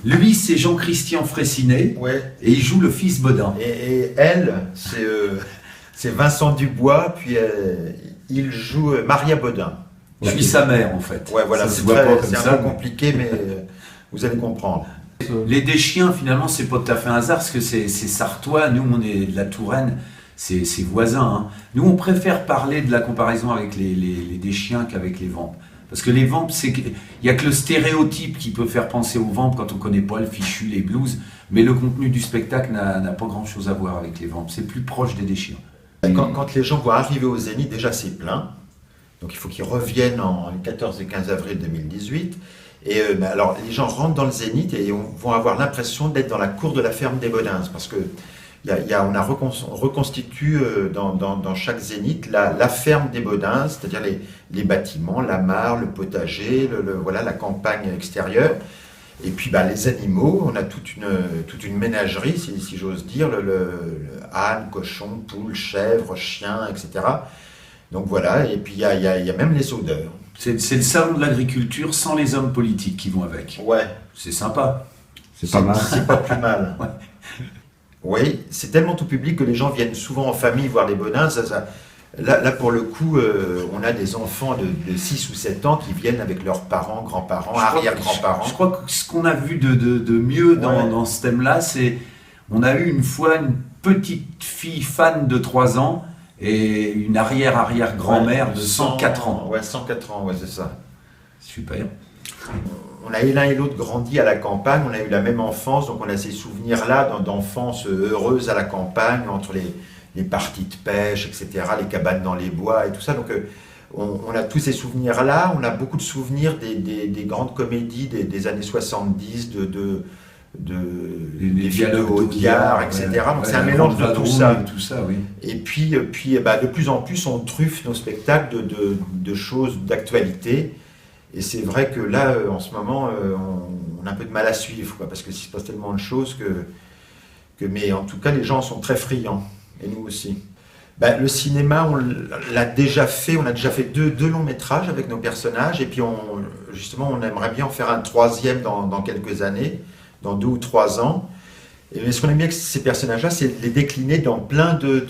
Lui, c'est Jean-Christian Fraissinet, Ouais. et il joue le fils Bodin. Et elle, c'est Vincent Dubois, puis il joue Maria Bodin. Je suis sa mère, en fait. Ouais, voilà, Ça se c'est voit pas comme c'est ça, un peu mais- compliqué, mais vous allez comprendre. Les Deschiens, finalement, c'est pas tout à fait un hasard, parce que c'est sartois. Nous, on est de la Touraine, c'est voisin. Hein. Nous, on préfère parler de la comparaison avec les Deschiens qu'avek les Vampes. Parce que les Vampes, il y a que le stéréotype qui peut faire penser aux Vampes quand on connaît pas le fichu, les blues. Mais le contenu du spectacle n'a pas grand-chose à voir avec les Vampes. C'est plus proche des Deschiens. Quand les gens vont arriver au Zénith, déjà c'est plein. Donc il faut qu'ils reviennent les 14 et 15 avril 2018. Et alors les gens rentrent dans le Zénith et vont avoir l'impression d'être dans la cour de la ferme des Bodins. Parce que on reconstitue dans chaque Zénith la ferme des Bodins, c'est-à-dire les bâtiments, la mare, le potager, voilà, la campagne extérieure. Et puis les animaux, on a toute une ménagerie, si j'ose dire, le âne, cochon, poule, chèvre, chien, etc. Donc voilà, et puis il y a même les odeurs. C'est le salon de l'agriculture sans les hommes politiques qui vont avec. Ouais, C'est sympa. C'est pas mal. c'est pas plus mal. Ouais. Oui, c'est tellement tout public que les gens viennent souvent en famille voir les Bodins. Là, pour le coup, on a des enfants de 6 ou 7 ans qui viennent avec leurs parents, grands-parents, arrière-grands-parents. Je crois que ce qu'on a vu de mieux Ouais. dans ce thème-là, c'est on a eu une fois une petite fille fan de 3 ans et une arrière-arrière-grand-mère de 104 ans. Ouais, 104 ans, ouais, c'est ça. Super. On a l'un et l'autre grandi à la campagne, on a eu la même enfance, donc on a ces souvenirs-là d'enfance heureuse à la campagne, entre les parties de pêche, etc., les cabanes dans les bois et tout ça. Donc on a tous ces souvenirs-là, on a beaucoup de souvenirs des grandes comédies des années 70, des films de Audiard, etc. Donc c'est un mélange de tout ça. Tout ça, oui. Et puis de plus en plus, on truffe nos spectacles de choses d'actualité. Et c'est vrai que là, en ce moment, on a un peu de mal à suivre, quoi, parce qu'il se passe tellement de choses mais en tout cas, les gens sont très friands, et nous aussi. Le cinéma, on a déjà fait deux longs métrages avec nos personnages, et puis justement, on aimerait bien en faire un troisième dans quelques années, dans 2 ou 3 ans. Et ce qu'on aime bien avec ces personnages-là, c'est les décliner dans plein de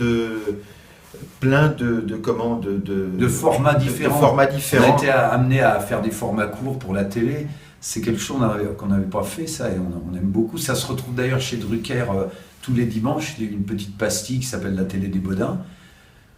formats différents. De formats On différents. a été amené à faire des formats courts pour la télé. C'est quelque chose qu'on n'avait pas fait, ça, et on aime beaucoup. Ça se retrouve d'ailleurs chez Drucker tous les dimanches. Il y a une petite pastille qui s'appelle La télé des Bodins.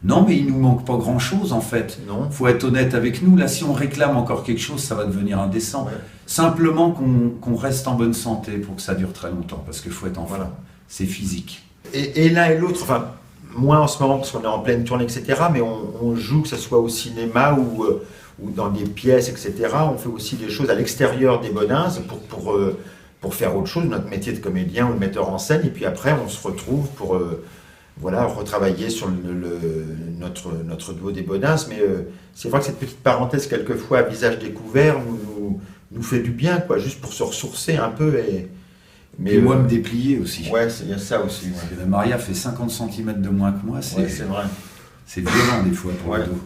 Non, mais il nous manque pas grand-chose, en fait. Non. Faut être honnête avec nous. Là, si on réclame encore quelque chose, ça va devenir indécent. Ouais. Simplement qu'on reste en bonne santé pour que ça dure très longtemps, parce qu'il faut être en forme. Voilà. C'est physique. Et l'un et l'autre, enfin, moins en ce moment parce qu'on est en pleine tournée, etc., mais on joue, que ce soit au cinéma ou dans des pièces, etc. On fait aussi des choses à l'extérieur des Bodins pour faire autre chose, notre métier de comédien ou de metteur en scène, et puis après on se retrouve pour retravailler sur notre duo des Bodins. Mais c'est vrai que cette petite parenthèse, quelquefois à visage découvert, nous fait du bien, quoi, juste pour se ressourcer un peu. Mais moi, me déplier aussi. Ouais, il y a ça aussi. Ouais. Parce que la Maria fait 50 cm de moins que moi, Ouais, c'est vrai. c'est violent des fois pour Ouais. le dos.